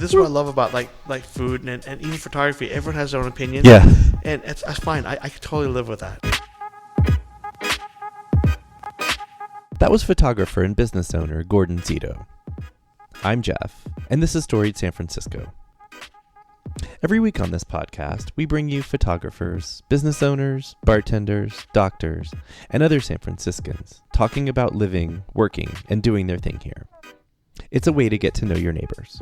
this is what I love about like food and even photography. Everyone has their own opinion. Yeah. And that's fine. I could totally live with that. That was photographer and business owner Gordon Szeto. I'm Jeff, and this is Storied San Francisco. Every week on this podcast, we bring you photographers, business owners, bartenders, doctors, and other San Franciscans talking about living, working, and doing their thing here. It's a way to get to know your neighbors.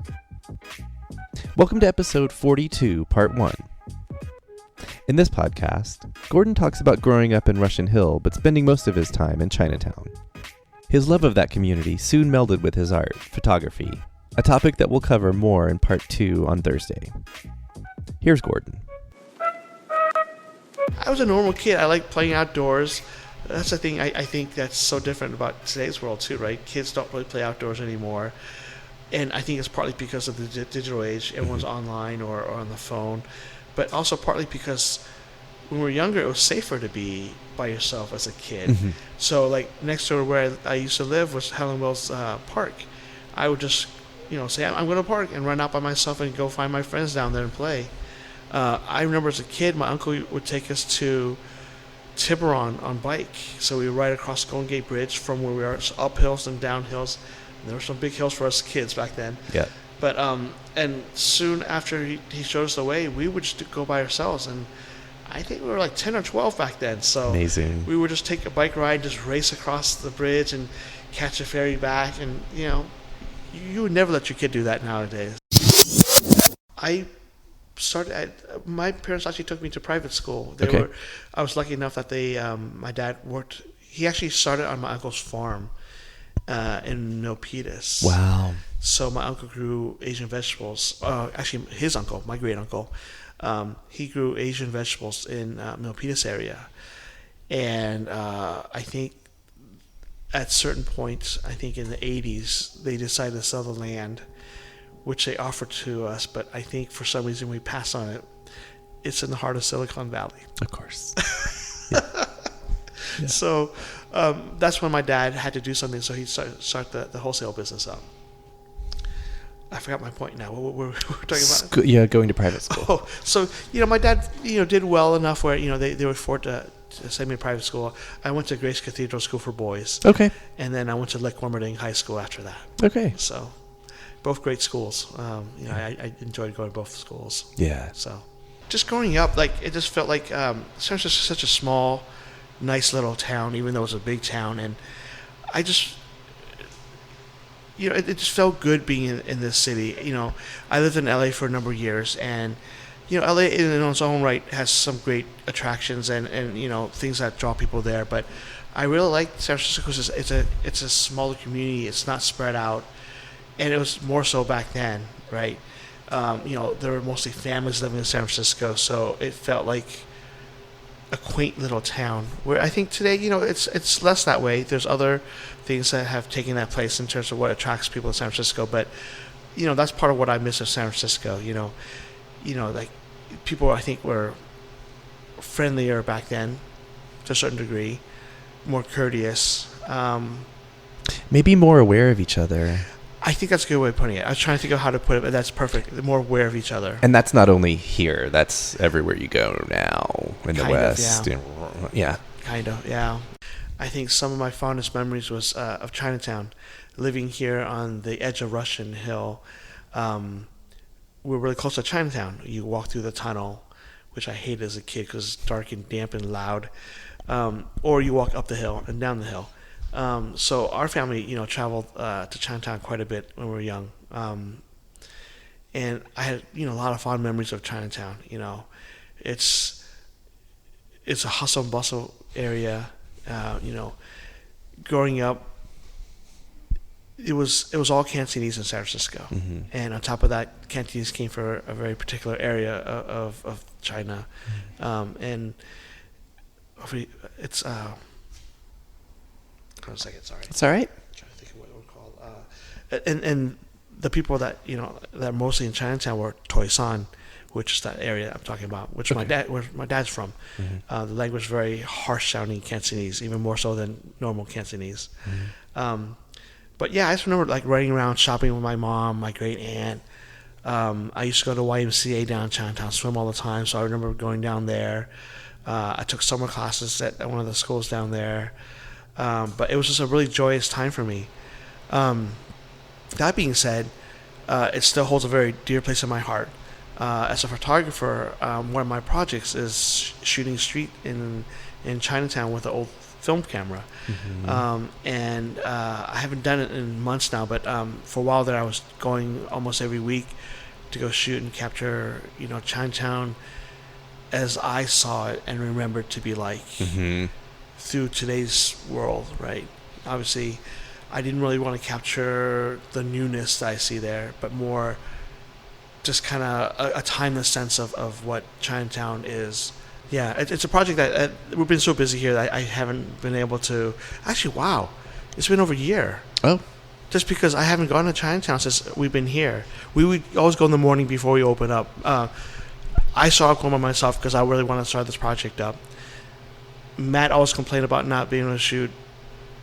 Welcome to episode 42, part 1. In this podcast, Gordon talks about growing up in Russian Hill, but spending most of his time in Chinatown. His love of that community soon melded with his art, photography, a topic that we'll cover more in part 2 on Thursday. Here's Gordon. I was a normal kid. I like playing outdoors. That's the thing I think that's so different about today's world too, right? Kids don't really play outdoors anymore. And I think it's partly because of the digital age. Everyone's online or on the phone. But also partly because when we were younger, it was safer to be by yourself as a kid. Mm-hmm. So like next door where I used to live was Helen Wells Park. I would just, say I'm going to park and run out by myself and go find my friends down there and play. I remember as a kid, my uncle would take us to Tiburon on bike. So we would ride across Golden Gate Bridge from where we are, up hills and down hills. And there were some big hills for us kids back then. Yeah. But and soon after he showed us the way, we would just go by ourselves. And I think we were like 10 or 12 back then. So amazing. We would just take a bike ride, just race across the bridge and catch a ferry back. And, you would never let your kid do that nowadays. My parents actually took me to private school. I was lucky enough that my dad worked. He actually started on my uncle's farm in Milpitas. Wow. So my uncle grew Asian vegetables. Actually, his uncle, my great uncle, he grew Asian vegetables in Milpitas area. And I think at certain points, I think in the 80s, they decided to sell the land, which they offered to us, but I think for some reason we passed on it. It's in the heart of Silicon Valley. Of course. Yeah. So that's when my dad had to do something, so he started the wholesale business up. I forgot my point now. What were we talking about? Going to private school. Oh, so, my dad, did well enough where, they would afford to send me to private school. I went to Grace Cathedral School for Boys. Okay. And then I went to Leck-Warmerding High School after that. Okay. So, both great schools. I enjoyed going to both schools. Yeah. So, just growing up, it just felt like San Francisco is such a small, nice little town, even though it's a big town. And I just, it just felt good being in this city. I lived in LA for a number of years, and LA in its own right has some great attractions and things that draw people there. But I really like San Francisco because it's a smaller community. It's not spread out. And it was more so back then, right? There were mostly families living in San Francisco, so it felt like a quaint little town. Where I think today, it's less that way. There's other things that have taken that place in terms of what attracts people to San Francisco. But that's part of what I miss of San Francisco. Like people I think were friendlier back then, to a certain degree, more courteous. Maybe more aware of each other. I think that's a good way of putting it. I was trying to think of how to put it, but that's perfect. They're more aware of each other. And that's not only here. That's everywhere you go now in the West. Yeah. Kind of, yeah. I think some of my fondest memories was of Chinatown. Living here on the edge of Russian Hill. We're really close to Chinatown. You walk through the tunnel, which I hated as a kid because it's dark and damp and loud. Or you walk up the hill and down the hill. So our family, traveled to Chinatown quite a bit when we were young. And I had, a lot of fond memories of Chinatown. It's a hustle and bustle area. Growing up, it was all Cantonese in San Francisco. Mm-hmm. And on top of that, Cantonese came from a very particular area of China. Mm-hmm. And it's... Hold on a second, sorry. It's all right. I'm trying to think of what it was called. And the people that that mostly in Chinatown were Toisan, which is that area I'm talking about, where my dad's from. Mm-hmm. The language is very harsh sounding Cantonese, even more so than normal Cantonese. Mm-hmm. But yeah, I just remember riding around shopping with my mom, my great aunt, I used to go to YMCA down in Chinatown, swim all the time, so I remember going down there. I took summer classes at one of the schools down there. But it was just a really joyous time for me. That being said, it still holds a very dear place in my heart. As a photographer, one of my projects is shooting street in Chinatown with an old film camera. And I haven't done it in months now, but for a while there I was going almost every week to go shoot and capture, Chinatown as I saw it and remembered to be like through today's world, right? Obviously, I didn't really want to capture the newness that I see there, but more just kind of a timeless sense of what Chinatown is. Yeah, it's a project that we've been so busy here that I haven't been able to. Actually, wow, it's been over a year. Oh. Just because I haven't gone to Chinatown since we've been here. We would always go in the morning before we open up. I saw it going by myself because I really want to start this project up. Matt always complained about not being able to shoot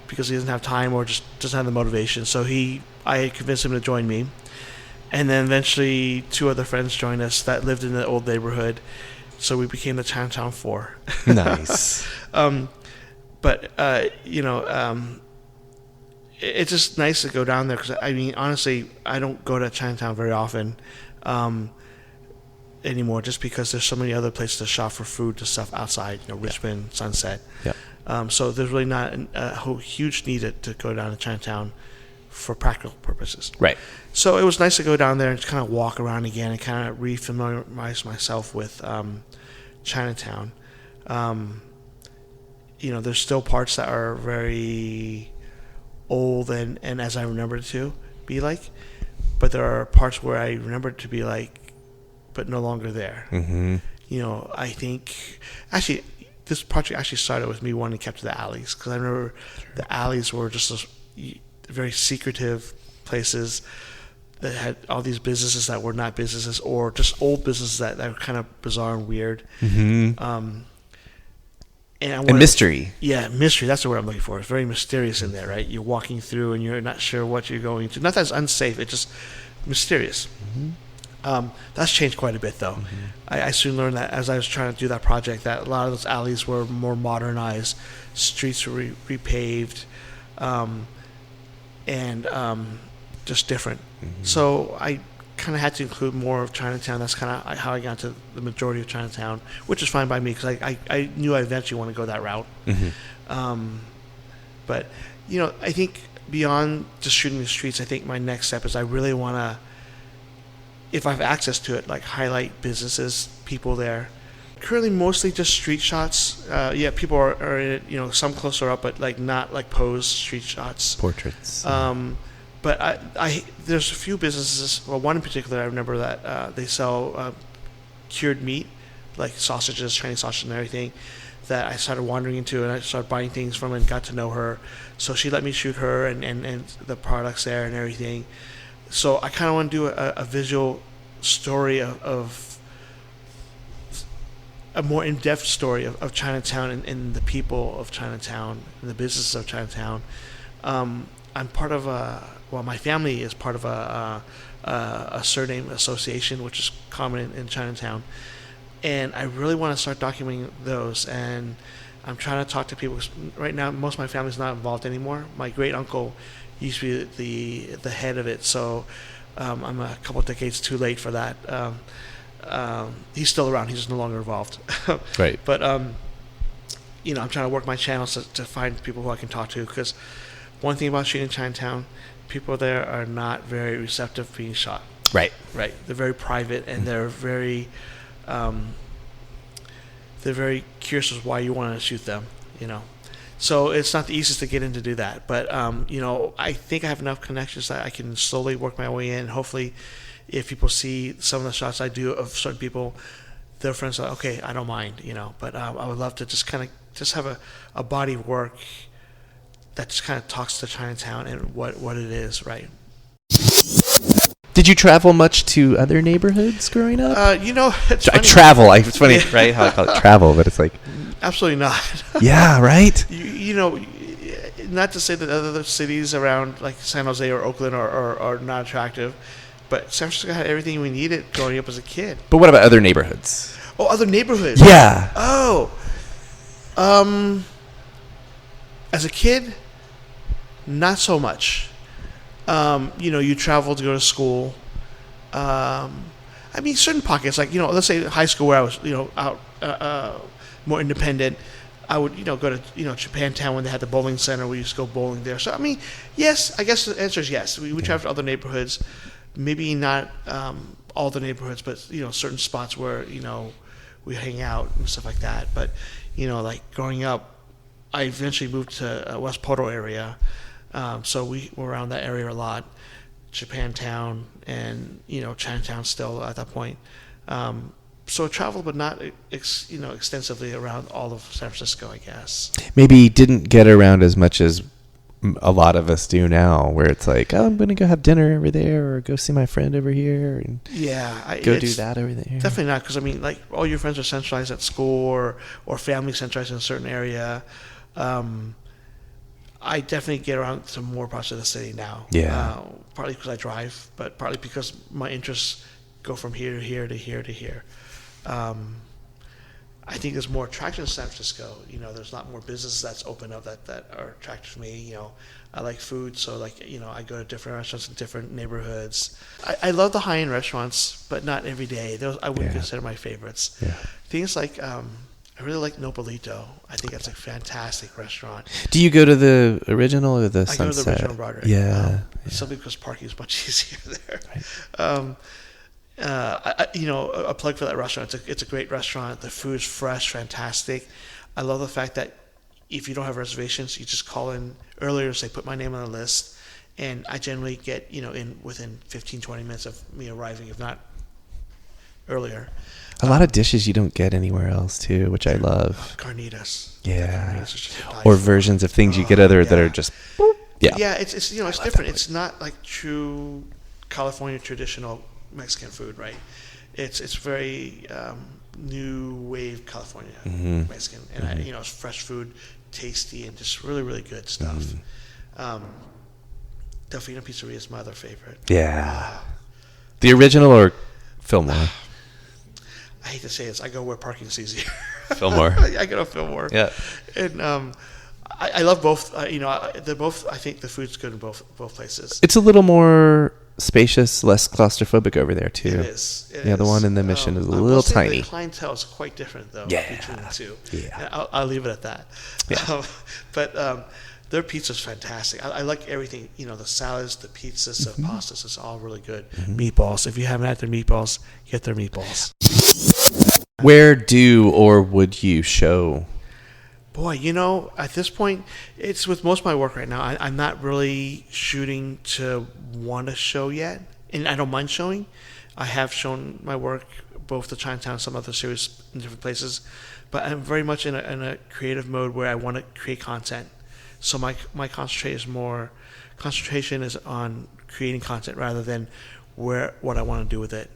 because he doesn't have time or just doesn't have the motivation. So I convinced him to join me. And then eventually 2 other friends joined us that lived in the old neighborhood. So we became the Chinatown 4. Nice. It's just nice to go down there because, I mean, honestly, I don't go to Chinatown very often anymore just because there's so many other places to shop for food and stuff outside, Richmond, Sunset. Yeah. So there's really not a huge need to go down to Chinatown for practical purposes. Right. So it was nice to go down there and just kind of walk around again and kind of re-familiarize myself with Chinatown. There's still parts that are very old and as I remember it to be like, but there are parts where I remember it to be like, but no longer there. I think actually this project actually started with me wanting to capture the alleys because I remember the alleys were just very secretive places that had all these businesses that were not businesses or just old businesses that were kind of bizarre and weird. And mystery. Yeah, mystery. That's the word I'm looking for. It's very mysterious in there, right? You're walking through and you're not sure what you're going to. Not that it's unsafe. It's just mysterious. That's changed quite a bit, though. I soon learned that as I was trying to do that project that a lot of those alleys were more modernized. Streets were repaved and just different. So I kind of had to include more of Chinatown. That's kind of how I got to the majority of Chinatown, which is fine by me because I knew I eventually want to go that route. But, I think beyond just shooting the streets, I think my next step is I really want to, if I have access to it, like highlight businesses, people there. Currently, mostly just street shots. People are in it, some closer up, but like not like pose street shots. Portraits. But I there's a few businesses. Well, one in particular, I remember that they sell cured meat, like sausages, Chinese sausage, and everything. That I started wandering into, and I started buying things from, and got to know her. So she let me shoot her and the products there and everything. So I kind of want to do a visual story of a more in-depth story of Chinatown and the people of Chinatown and the businesses of Chinatown. I'm part of my family is part of a surname association, which is common in Chinatown. And I really want to start documenting those. And I'm trying to talk to people. Right now, most of my family's not involved anymore. My great-uncle used to be the head of it, so I'm a couple of decades too late for that. He's still around. He's just no longer involved. Right. But, I'm trying to work my channels to find people who I can talk to, because one thing about shooting Chinatown, people there are not very receptive to being shot. Right. Right. They're very private, and they're very curious as why you want to shoot them, So it's not the easiest to get in to do that. But, I think I have enough connections that I can slowly work my way in. Hopefully, if people see some of the shots I do of certain people, their friends are, okay, I don't mind, But I would love to just kind of have a body of work that just kind of talks to Chinatown and what it is, right? Did you travel much to other neighborhoods growing up? It's funny. Travel. It's funny, right? How I call it travel, but it's like... Absolutely not. Yeah, right? Not to say that other cities around like San Jose or Oakland are not attractive, But San Francisco had everything we needed growing up as a kid. But what about other neighborhoods? Oh, other neighborhoods. Yeah. Oh. As a kid, not so much. You travel to go to school. Certain pockets, like, let's say high school where I was, out more independent. I would, go to, Chinatown when they had the bowling center. We used to go bowling there. So, yes, I guess the answer is yes. We travel to other neighborhoods. Maybe not all the neighborhoods, but, certain spots where, we hang out and stuff like that. But, like growing up, I eventually moved to West Portal area. So we were around that area a lot. Japantown and, Chinatown still at that point. So I traveled, but not, extensively around all of San Francisco, I guess. Maybe didn't get around as much as a lot of us do now, where it's like, oh, I'm going to go have dinner over there or go see my friend over here and do that over there. Definitely not, because, like, all your friends are centralized at school or family centralized in a certain area. I definitely get around to more parts of the city now. Yeah. Partly because I drive, but partly because my interests go from here to here to here to here. I think there's more attraction in San Francisco. There's a lot more businesses that's open up that are attractive to me. I like food, so I go to different restaurants in different neighborhoods. I love the high-end restaurants, but not every day. Those I wouldn't consider my favorites. Yeah. Things like I really like Nopalito. I think that's a fantastic restaurant. Do you go to the original or the Sunset? I go to the original Broadway. Yeah. Simply because parking is much easier there. Right. A plug for that restaurant. It's a great restaurant. The food is fresh, fantastic. I love the fact that if you don't have reservations, you just call in earlier and say, put my name on the list. And I generally get, in within 15, 20 minutes of me arriving, if not earlier. A lot of dishes you don't get anywhere else too, which I love. Carnitas. Yeah. Carnitas or versions of things you get that are just boop. Yeah. Yeah, it's it's different. It's not like true California traditional Mexican food, right? It's very new wave California Mexican, and it's fresh food, tasty, and just really, really good stuff. Delfino Pizzeria is my other favorite. Yeah. The original or Fillmore? I hate to say this. I go where parking is easier. Fillmore. I go to Fillmore. Yeah. And I love both. They're both. I think the food's good in both places. It's a little more spacious, less claustrophobic over there too. It is. The one in the Mission is a little tiny. The clientele is quite different though. Yeah. Between the two. Yeah. And I'll leave it at that. Yeah. But their pizza's fantastic. I like everything. The salads, the pizzas, the pastas. It's all really good. Meatballs. If you haven't had their meatballs, get their meatballs. Where do or would you show? Boy, at this point, it's with most of my work right now. I'm not really shooting to want to show yet, and I don't mind showing. I have shown my work both to Chinatown and some other series in different places, but I'm very much in a creative mode where I want to create content. So my concentration is on creating content rather than what I want to do with it.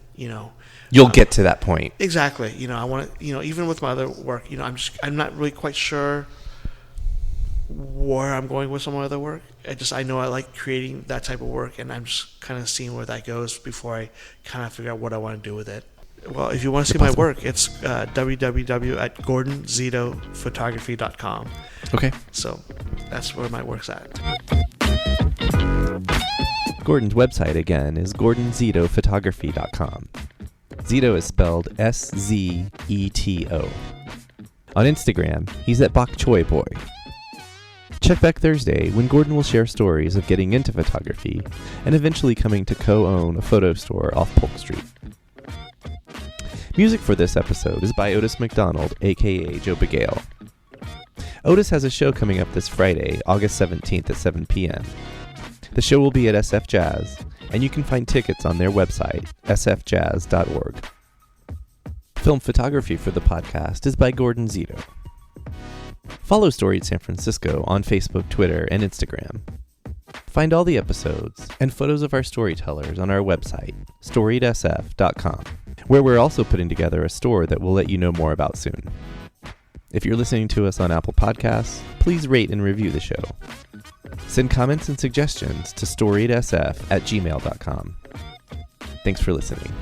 You'll get to that point. Exactly. I want to, even with my other work, I'm not really quite sure where I'm going with some of my other work. I know I like creating that type of work, and I'm just kind of seeing where that goes before I kind of figure out what I want to do with it. Well, if you want to see my work, it's www.gordonzetophotography.com. Okay. So that's where my work's at. Gordon's website, again, is gordonzetophotography.com. Zeto is spelled S-Z-E-T-O. On Instagram, he's at Bok Choy Boy. Check back Thursday when Gordon will share stories of getting into photography and eventually coming to co-own a photo store off Polk Street. Music for this episode is by Otis McDonald, aka Joe Bagale. Otis has a show coming up this Friday, August 17th at 7 p.m. The show will be at SF Jazz, and you can find tickets on their website, sfjazz.org. Film photography for the podcast is by Gordon Zeto. Follow Storied San Francisco on Facebook, Twitter, and Instagram. Find all the episodes and photos of our storytellers on our website, storiedsf.com, where we're also putting together a store that we'll let you know more about soon. If you're listening to us on Apple Podcasts, please rate and review the show. Send comments and suggestions to storiedsf@gmail.com. Thanks for listening.